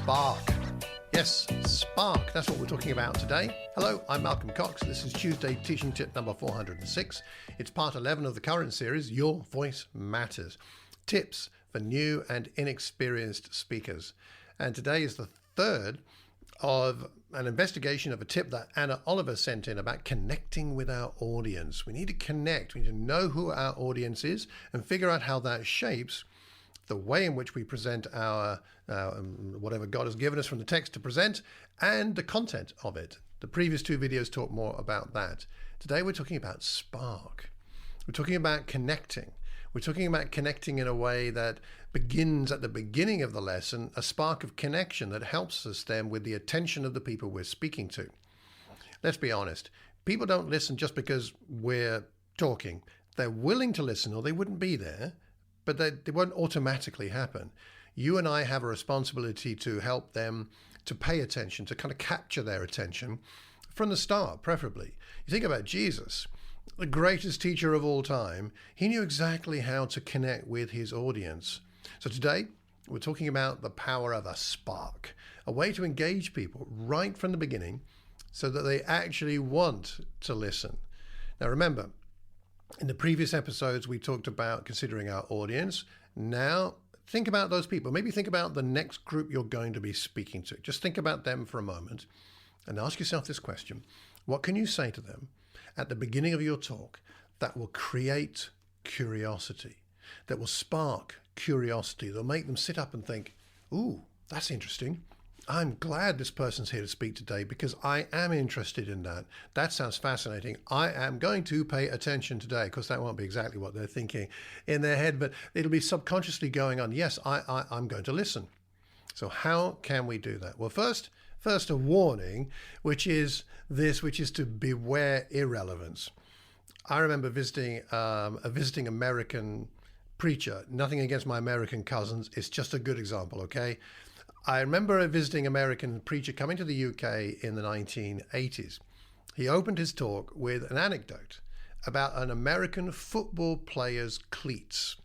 Spark. Yes, Spark, that's what we're talking about today. Hello, I'm Malcolm Cox. This is Tuesday teaching tip number 406. It's part 11 of the current series, Your Voice Matters. Tips for new and inexperienced speakers. And today is the third of an investigation of a tip that Anna Oliver sent in about connecting with our audience. We need to connect. We need to know who our audience is and figure out how that shapes the way in which we present our whatever God has given us from the text to present and the content of it. The previous two videos talk more about that. Today we're talking about spark. We're talking about connecting. We're talking about connecting in a way that begins at the beginning of the lesson, a spark of connection that helps us then with the attention of the people we're speaking to. Let's be honest. People don't listen just because we're talking. They're willing to listen or they wouldn't be there, but they won't automatically happen. You and I have a responsibility to help them to pay attention, to kind of capture their attention from the start, preferably. You think about Jesus, the greatest teacher of all time. He knew exactly how to connect with his audience. So today, we're talking about the power of a spark, a way to engage people right from the beginning so that they actually want to listen. Now remember, in the previous episodes, we talked about considering our audience. Now, think about those people. Maybe think about the next group you're going to be speaking to. Just think about them for a moment and ask yourself this question. What can you say to them at the beginning of your talk that will create curiosity, that will spark curiosity, that'll make them sit up and think, ooh, that's interesting. I'm glad this person's here to speak today because I am interested in that. That sounds fascinating. I am going to pay attention today, because that won't be exactly what they're thinking in their head, but it'll be subconsciously going on. Yes, I'm going to listen. So how can we do that? Well, first a warning, which is to beware irrelevance. I remember visiting a visiting American preacher. Nothing against my American cousins. It's just a good example, okay? I remember a visiting American preacher coming to the UK in the 1980s. He opened his talk with an anecdote about an American football player's cleats.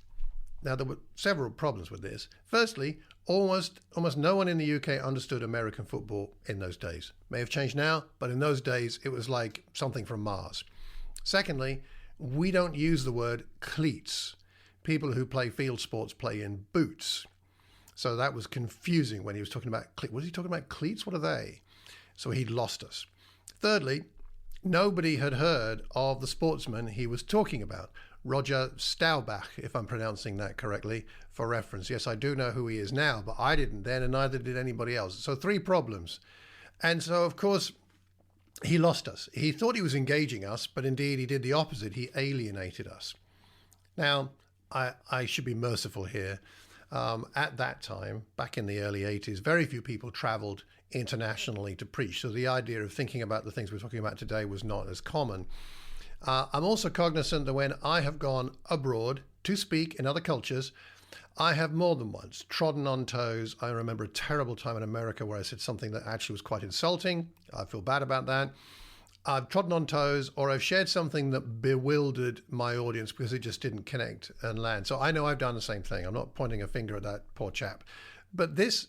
Now, there were several problems with this. Firstly, almost no one in the UK understood American football in those days. May have changed now, but in those days, it was like something from Mars. Secondly, we don't use the word cleats. People who play field sports play in boots. So that was confusing when he was talking about cleats. Was he talking about cleats? What are they? So he'd lost us. Thirdly, nobody had heard of the sportsman he was talking about. Roger Staubach, if I'm pronouncing that correctly, for reference. Yes, I do know who he is now, but I didn't then, and neither did anybody else. So 3 problems. And so, of course, he lost us. He thought he was engaging us, but indeed he did the opposite. He alienated us. Now, I should be merciful here. At that time, back in the early 80s, very few people traveled internationally to preach. So the idea of thinking about the things we're talking about today was not as common. I'm also cognizant that when I have gone abroad to speak in other cultures, I have more than once trodden on toes. I remember a terrible time in America where I said something that actually was quite insulting. I feel bad about that. I've trodden on toes, or I've shared something that bewildered my audience because it just didn't connect and land. So I know I've done the same thing. I'm not pointing a finger at that poor chap. But this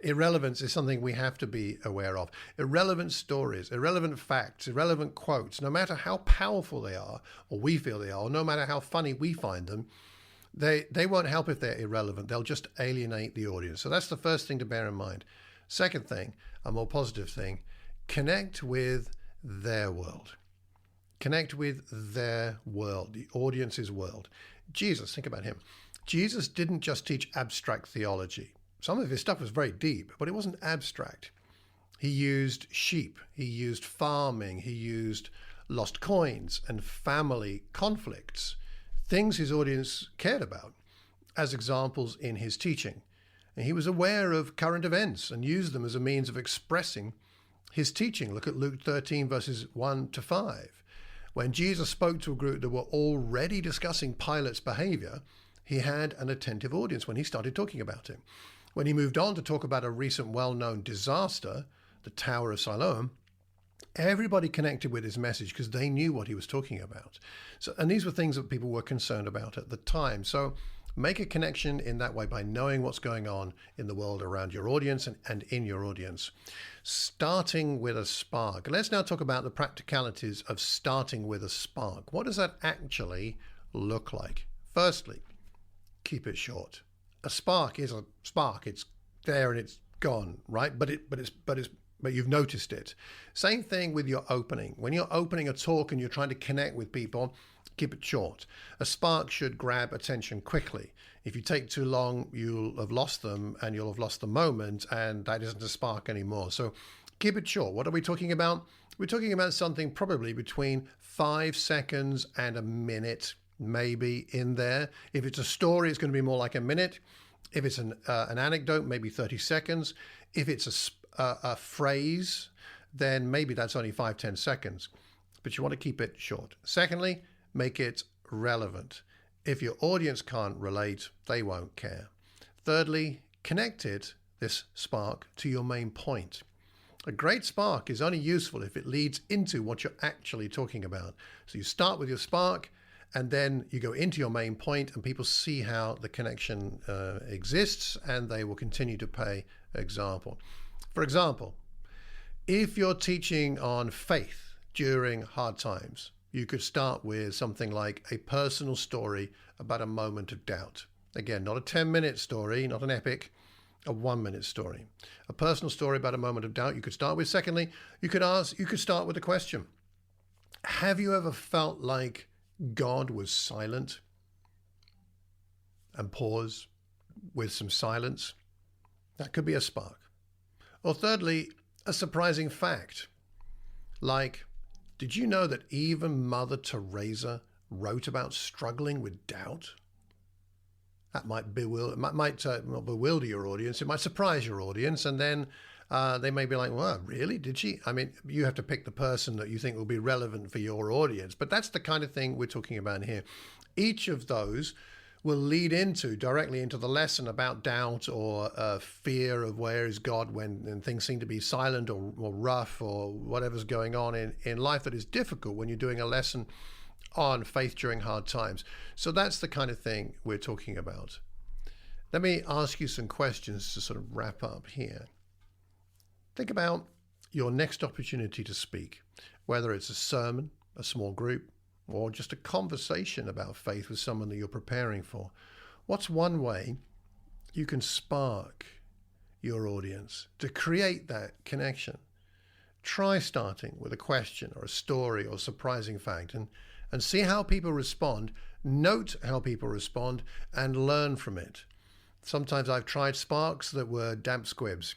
irrelevance is something we have to be aware of. Irrelevant stories, irrelevant facts, irrelevant quotes, no matter how powerful they are, or we feel they are, or no matter how funny we find them, they won't help if they're irrelevant. They'll just alienate the audience. So that's the first thing to bear in mind. Second thing, a more positive thing, connect with their world. Connect with their world, the audience's world. Jesus, think about him. Jesus didn't just teach abstract theology. Some of his stuff was very deep, but it wasn't abstract. He used sheep, he used farming, he used lost coins and family conflicts, things his audience cared about, as examples in his teaching. And he was aware of current events and used them as a means of expressing his teaching. Look at Luke 13, verses 1 to 5. When Jesus spoke to a group that were already discussing Pilate's behavior, he had an attentive audience when he started talking about it. When he moved on to talk about a recent well-known disaster, the Tower of Siloam, everybody connected with his message because they knew what he was talking about. And these were things that people were concerned about at the time. So Make a connection in that way by knowing what's going on in the world around your audience and in your audience. Starting with a spark. Let's now talk about the practicalities of starting with a spark. What does that actually look like? Firstly, keep it short. A spark is a spark. It's there and it's gone, right? But you've noticed it. Same thing with your opening. When you're opening a talk and you're trying to connect with people, keep it short. A spark should grab attention quickly. If you take too long, you'll have lost them and you'll have lost the moment, and that isn't a spark anymore. So keep it short. What are we talking about? We're talking about something probably between 5 seconds and a minute, maybe in there. If it's a story, it's going to be more like a minute. If it's an anecdote, maybe 30 seconds. If it's a phrase, then maybe that's only 5-10 seconds. But you want to keep it short. Secondly, make it relevant. If your audience can't relate, they won't care. Thirdly, connect this spark, to your main point. A great spark is only useful if it leads into what you're actually talking about. So you start with your spark, and then you go into your main point, and people see how the connection exists, and they will continue to pay example. For example, if you're teaching on faith during hard times, you could start with something like a personal story about a moment of doubt. Again, not a 10-minute story, not an epic, a 1-minute story. A personal story about a moment of doubt you could start with. Secondly, you could start with a question. Have you ever felt like God was silent? And pause with some silence. That could be a spark. Or thirdly, a surprising fact. Like, did you know that even Mother Teresa wrote about struggling with doubt? That might not bewilder your audience. It might surprise your audience, and then they may be like, well, really? Did she? I mean, you have to pick the person that you think will be relevant for your audience. But that's the kind of thing we're talking about here. Each of those will lead directly into the lesson about doubt or fear of where is God when things seem to be silent or rough or whatever's going on in life that is difficult when you're doing a lesson on faith during hard times. So that's the kind of thing we're talking about. Let me ask you some questions to sort of wrap up here. Think about your next opportunity to speak, whether it's a sermon, a small group, or just a conversation about faith with someone that you're preparing for. What's one way you can spark your audience to create that connection? Try starting with a question or a story or surprising fact and see how people respond. Note how people respond and learn from it. Sometimes I've tried sparks that were damp squibs.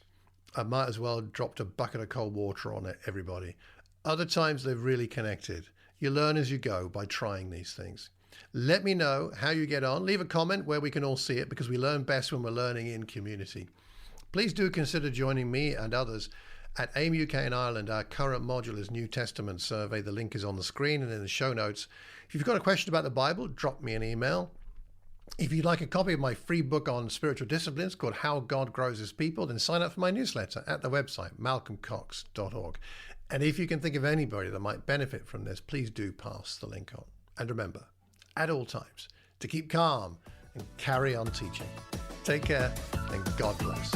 I might as well have dropped a bucket of cold water on it, everybody. Other times they've really connected. You learn as you go by trying these things. Let me know how you get on. Leave a comment where we can all see it, because we learn best when we're learning in community. Please do consider joining me and others at AIM UK and Ireland. Our current module is New Testament Survey. The link is on the screen and in the show notes. If you've got a question about the Bible, drop me an email. If you'd like a copy of my free book on spiritual disciplines called How God Grows His People, then sign up for my newsletter at the website, malcolmcox.org. And if you can think of anybody that might benefit from this, please do pass the link on. And remember, at all times, to keep calm and carry on teaching. Take care and God bless.